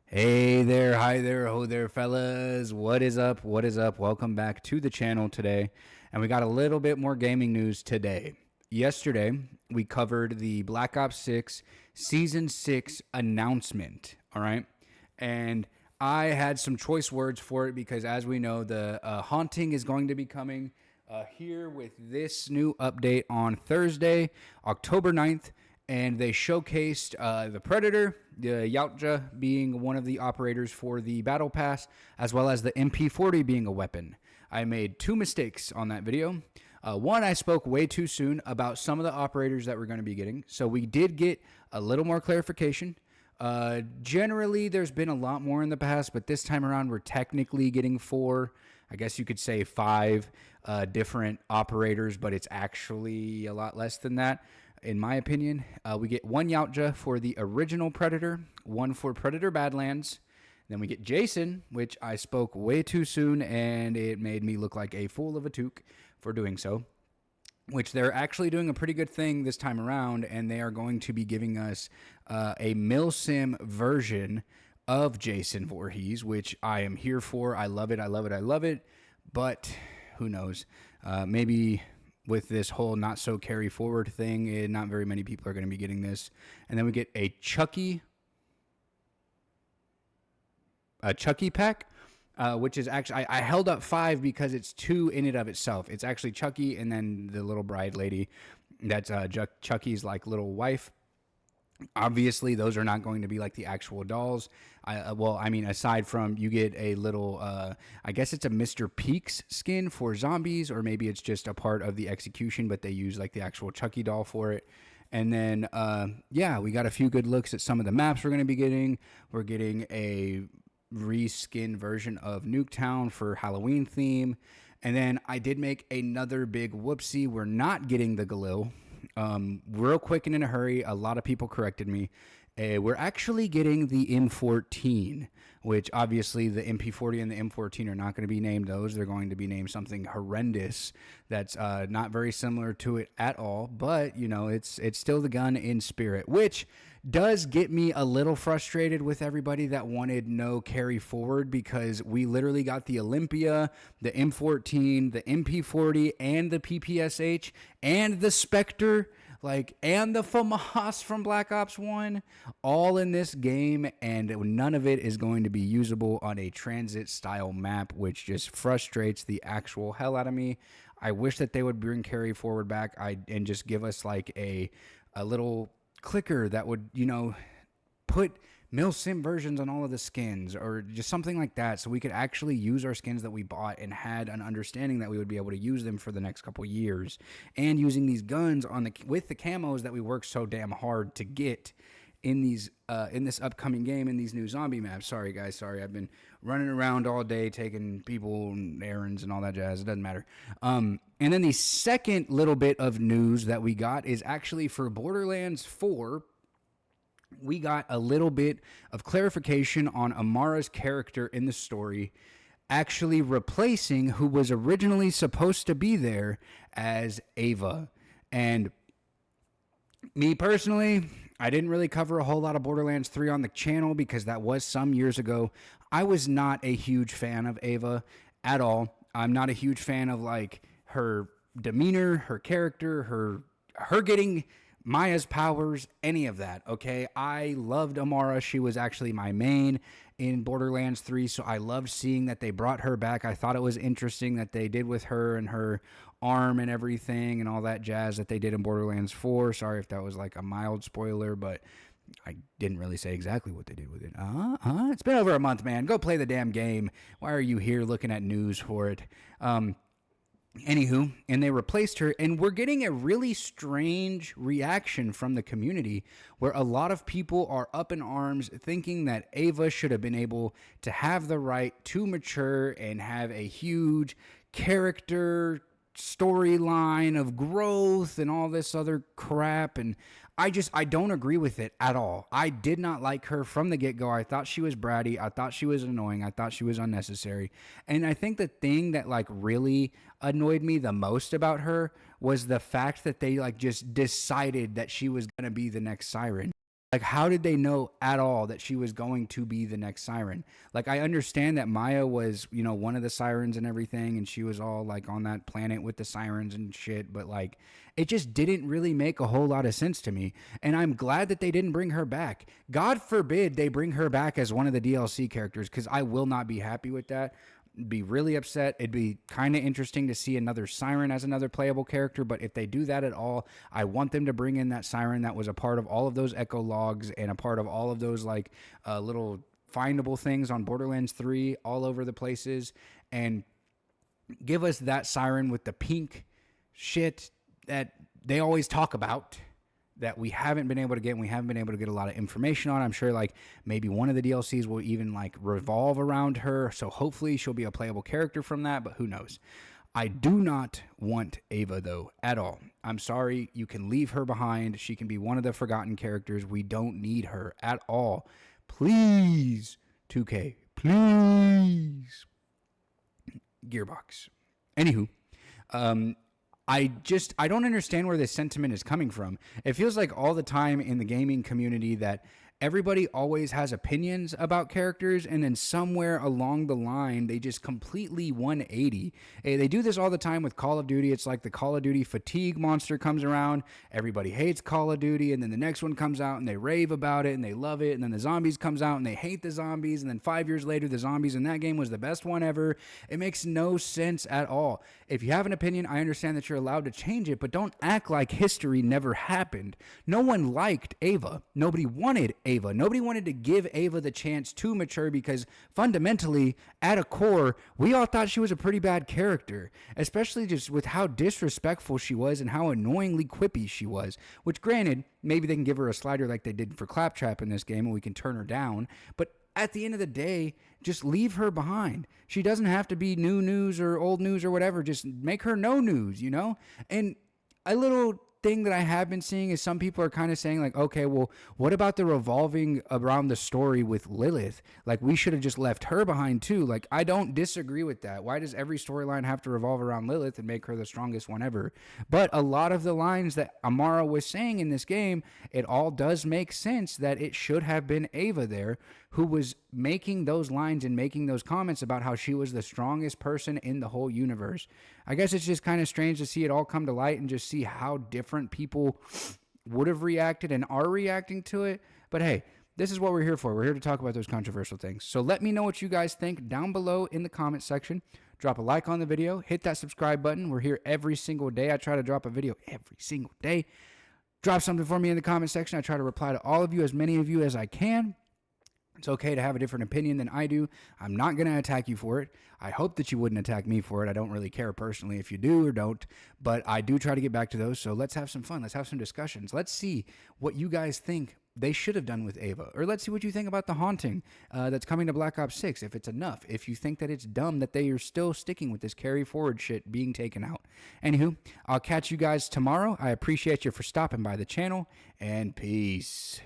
Hey there, hi there, ho there, fellas. What is up? What is up? Welcome back to the channel today. And we got a little bit more gaming news today. Yesterday, we covered the Black Ops 6 Season 6 announcement. All right. And I had some choice words for it because, as we know, the Haunting is going to be coming here with this new update on Thursday, October 9th. And they showcased the Predator, the Yautja being one of the operators for the Battle Pass, as well as the MP40 being a weapon. I made two mistakes on that video. One, I spoke way too soon about some of the operators that we're going to be getting. So we did get a little more clarification. Generally, there's been a lot more in the past, but this time around, we're technically getting four. I guess you could say five different operators, but it's actually a lot less than that. In my opinion, we get one Yautja for the original Predator, one for Predator Badlands. Then we get Jason, which I spoke way too soon, and it made me look like a fool of a toque for doing so. Which they're actually doing a pretty good thing this time around, and they are going to be giving us a Milsim version of Jason Voorhees, which I am here for. I love it. I love it. I love it. But who knows? Maybe with this whole not so carry forward thing, not very many people are going to be getting this. And then we get a Chucky pack, which is actually, I held up five because it's two in and of itself. It's actually Chucky and then the little bride lady. That's Chucky's like little wife. Obviously, those are not going to be like the actual dolls. Aside from you get a little, I guess it's a Mr. Peaks skin for zombies, or maybe it's just a part of the execution, but they use like the actual Chucky doll for it. And then, we got a few good looks at some of the maps we're going to be getting. We're getting a reskin version of Nuketown for Halloween theme. And then I did make another big whoopsie. We're not getting the Galil. Real quick and in a hurry, a lot of people corrected me. We're actually getting the M14, which obviously the MP40 and the M14 are not going to be named those. They're going to be named something horrendous that's not very similar to it at all. But, you know, it's still the gun in spirit, which does get me a little frustrated with everybody that wanted no carry forward, because we literally got the Olympia, the M14, the MP40, and the PPSH, and the Spectre, and the FAMAS from Black Ops 1, all in this game, and none of it is going to be usable on a transit style map, which just frustrates the actual hell out of me. I wish that they would bring carry forward back and just give us like a little clicker that would, put Milsim versions on all of the skins, or just something like that, so we could actually use our skins that we bought and had an understanding that we would be able to use them for the next couple years, and using these guns with the camos that we worked so damn hard to get in this upcoming game, in these new zombie maps. Sorry guys, I've been running around all day taking people and errands and all that jazz. It doesn't matter. And then the second little bit of news that we got is actually for Borderlands 4. We got a little bit of clarification on Amara's character in the story actually replacing who was originally supposed to be there as Ava. And me personally, I didn't really cover a whole lot of Borderlands 3 on the channel because that was some years ago. I was not a huge fan of Ava at all. I'm not a huge fan of like her demeanor, her character, her getting Maya's powers, any of that, okay? I loved Amara. She was actually my main in Borderlands 3, so I loved seeing that they brought her back. I thought it was interesting that they did with her and her arm and everything and all that jazz that they did in Borderlands 4. Sorry if that was like a mild spoiler, but I didn't really say exactly what they did with it. It's been over a month, man. Go play the damn game. Why are you here looking at news for it? Anywho, and they replaced her, and we're getting a really strange reaction from the community where a lot of people are up in arms thinking that Ava should have been able to have the right to mature and have a huge character storyline of growth and all this other crap. And I don't agree with it at all. I did not like her from the get-go. I thought she was bratty. I thought she was annoying. I thought she was unnecessary. And I think the thing that like really annoyed me the most about her was the fact that they like just decided that she was going to be the next Siren. Like, how did they know at all that she was going to be the next siren? Like, I understand that Maya was, you know, one of the sirens and everything, and she was all like on that planet with the sirens and shit, but like, it just didn't really make a whole lot of sense to me. And I'm glad that they didn't bring her back. God forbid they bring her back as one of the DLC characters, because I will not be happy with that. Be really upset. It'd be kind of interesting to see another siren as another playable character, but if they do that at all, I want them to bring in that siren that was a part of all of those echo logs and a part of all of those like little findable things on Borderlands 3 all over the places, and give us that siren with the pink shit that they always talk about, that we haven't been able to get, and we haven't been able to get a lot of information on. I'm sure like maybe one of the DLCs will even like revolve around her, so hopefully she'll be a playable character from that, but who knows. I do not want Ava though at all. I'm sorry, you can leave her behind. She can be one of the forgotten characters. We don't need her at all. Please, 2K, please. Gearbox. Anywho, I don't understand where this sentiment is coming from. It feels like all the time in the gaming community that everybody always has opinions about characters, and then somewhere along the line they just completely 180. They do this all the time with Call of Duty. It's like the Call of Duty fatigue monster comes around, everybody hates Call of Duty, and then the next one comes out and they rave about it and they love it, and then the zombies comes out and they hate the zombies, and then 5 years later the zombies in that game was the best one ever. It makes no sense at all. If you have an opinion, I understand that you're allowed to change it, but don't act like history never happened. No one liked Ava. Nobody wanted Ava. Nobody wanted to give Ava the chance to mature, because fundamentally, at a core, we all thought she was a pretty bad character, especially just with how disrespectful she was and how annoyingly quippy she was, which granted, maybe they can give her a slider like they did for Claptrap in this game and we can turn her down, but at the end of the day, just leave her behind. She doesn't have to be new news or old news or whatever. Just make her no news, you know? And a little thing that I have been seeing is some people are kind of saying like, okay, well, what about the revolving around the story with Lilith? Like, we should have just left her behind too. Like, I don't disagree with that. Why does every storyline have to revolve around Lilith and make her the strongest one ever? But a lot of the lines that Amara was saying in this game, it all does make sense that it should have been Ava there who was making those lines and making those comments about how she was the strongest person in the whole universe. I guess it's just kind of strange to see it all come to light and just see how different people would have reacted and are reacting to it. But hey, this is what we're here for. We're here to talk about those controversial things. So let me know what you guys think down below in the comment section. Drop a like on the video. Hit that subscribe button. We're here every single day. I try to drop a video every single day. Drop something for me in the comment section. I try to reply to all of you, as many of you as I can. It's okay to have a different opinion than I do. I'm not going to attack you for it. I hope that you wouldn't attack me for it. I don't really care personally if you do or don't, but I do try to get back to those. So let's have some fun. Let's have some discussions. Let's see what you guys think they should have done with Ava, or let's see what you think about the haunting that's coming to Black Ops 6, if it's enough, if you think that it's dumb that they are still sticking with this carry forward shit being taken out. Anywho, I'll catch you guys tomorrow. I appreciate you for stopping by the channel, and peace.